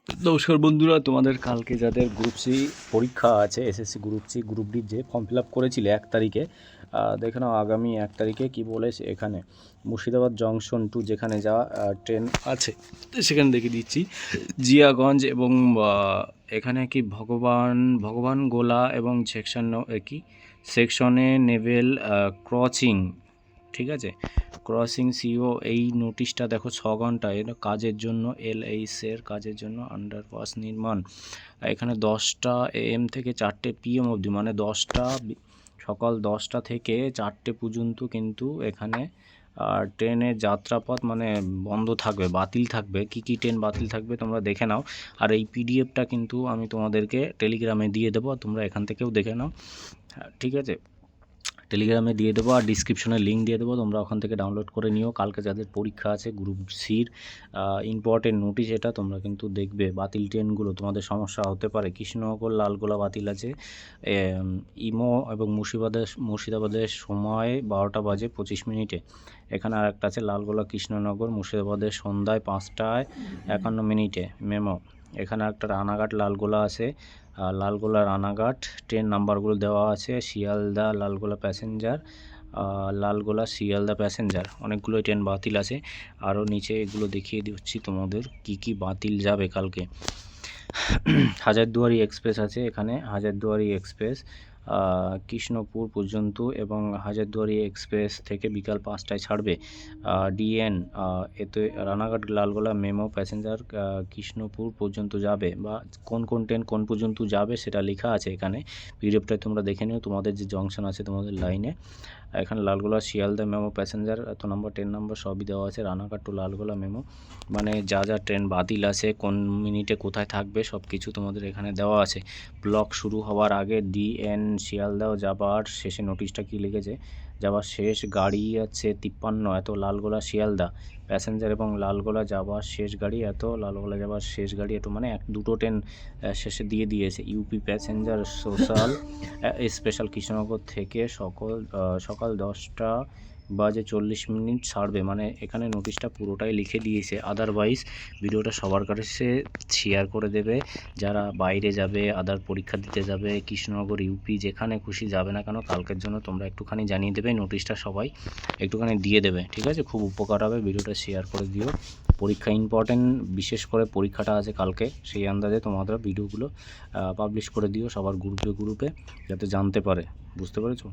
নমস্কার বন্ধুরা, তোমাদের কালকে যাদের গ্রুপ সি পরীক্ষা আছে, এসএসসি গ্রুপ সি গ্রুপ ডির যে ফর্ম ফিল আপ করেছিলে 1 তারিখে, দেখে নাও আগামী 1 তারিখে কী বলেছে। এখানে মুর্শিদাবাদ জংশন টু যেখানে যা ট্রেন আছে সেখানে দেখে দিচ্ছি। জিয়াগঞ্জ এবং এখানে কি ভগবান গোলা এবং সেকশনে নেভেল ক্রসিং, ঠিক আছে, ক্রসিং সিও। এই নোটিশটা দেখো 6 ঘন্টা এর কাজের জন্য, এলএইচের কাজের জন্য আন্ডারপাস নির্মাণ। এখানে 10টা AM থেকে 4টে PM অবধি, মানে সকাল 10টা থেকে 4টে পর্যন্ত কিন্তু এখানে ট্রেনের যাত্রাপথ মানে বন্ধ থাকবে, বাতিল থাকবে। কি কি ট্রেন বাতিল থাকবে তোমরা দেখে নাও। আর এই PDFটা কিন্তু আমি তোমাদেরকে টেলিগ্রামে দিয়ে দেবো, তোমরা এখান থেকেও দেখে নাও, ঠিক আছে। টেলিগ্রামে দিয়ে দেবো আর ডিসক্রিপশনে লিঙ্ক দিয়ে দেবো, তোমরা ওখান থেকে ডাউনলোড করে নিও। কালকে যাদের পরীক্ষা আছে গ্রুপ সির ইম্পর্টেন্ট নোটিশ এটা, তোমরা কিন্তু দেখবে। বাতিল ট্রেনগুলো তোমাদের সমস্যা হতে পারে। কৃষ্ণনগর লালগোলা বাতিল আছে, ইমো এবং মুর্শিদাবাদের সময় 12টা বাজে 25 মিনিটে। এখানে আর একটা আছে লালগোলা কৃষ্ণনগর মুর্শিদাবাদের সন্ধ্যায় 5টা 51 মিনিটে মেমো। এখানে একটা রানাঘাট লালগোলা আছে, লালগোলা রানাঘাট ট্রেন নাম্বারগুলো দেওয়া আছে। শিয়ালদা লালগোলা প্যাসেঞ্জার, লালগোলা শিয়ালদা প্যাসেঞ্জার, অনেকগুলো ট্রেন বাতিল আছে। আরও নিচে এগুলো দেখিয়ে দিচ্ছি তোমাদের কি কি বাতিল যাবে কালকে। হাজারদুয়ারি এক্সপ্রেস আছে এখানে, হাজারদুয়ারি এক্সপ্রেস কৃষ্ণপুর পর্যন্ত, এবং হাজারদুয়ারি এক্সপ্রেস থেকে বিকাল 5টায় ছাড়বে। ডিএন এতে রানাঘাট লালগোলা মেমো প্যাসেঞ্জার কৃষ্ণপুর পর্যন্ত যাবে, বা কোন কোন ট্রেন কোন পর্যন্ত যাবে সেটা লেখা আছে এখানে। পিডিএফটাই তোমরা দেখে নিও, তোমাদের যে জংশন আছে তোমাদের লাইনে। এখানে লালগোলা শিয়ালদা মেমো প্যাসেঞ্জার এত নম্বর, ট্রেন নম্বর সবই দেওয়া আছে। রানাঘাট টু লালগোলা মেমো, মানে যা যা ট্রেন বাতিল আছে, কোন মিনিটে কোথায় থাকবে সব কিছু তোমাদের এখানে দেওয়া আছে। ব্লক শুরু হওয়ার আগে ডিএন শিয়ালদাও যাবার শেষে নোটিশটা কি লিখেছে, যাবার শেষ গাড়ি আছে 53 এত লালগোলা শিয়ালদা প্যাসেঞ্জার, এবং লালগোলা যাবার শেষ গাড়ি এত, লালগোলা যাবার শেষ গাড়ি এত, মানে দুটো ট্রেন শেষে দিয়ে দিয়েছে। ইউপি প্যাসেঞ্জার স্পেশাল কৃষ্ণনগর থেকে সকাল 10টা বাজে 40 মিনিট ছাড়বে, মানে এখানে নোটিশটা পুরোটাই লিখে দিয়েছে। আদারওয়াইজ ভিডিওটা সবার কাছে শেয়ার করে দেবে, যারা বাইরে যাবে, আদার পরীক্ষা দিতে যাবে, কৃষ্ণনগর ইউপি যেখানে খুশি যাবে না কেন, কালকের জন্য তোমরা একটুখানি জানিয়ে দেবে, নোটিশটা সবাই একটুখানি দিয়ে দেবে, ঠিক আছে। খুব উপকার হবে, ভিডিওটা শেয়ার করে দিও। পরীক্ষা ইম্পর্টেন্ট, বিশেষ করে পরীক্ষাটা আছে কালকে, সেই আন্দাজে তোমরা ভিডিওগুলো পাবলিশ করে দিও সবার গ্রুপে যাতে জানতে পারে, বুঝতে পেরেছো।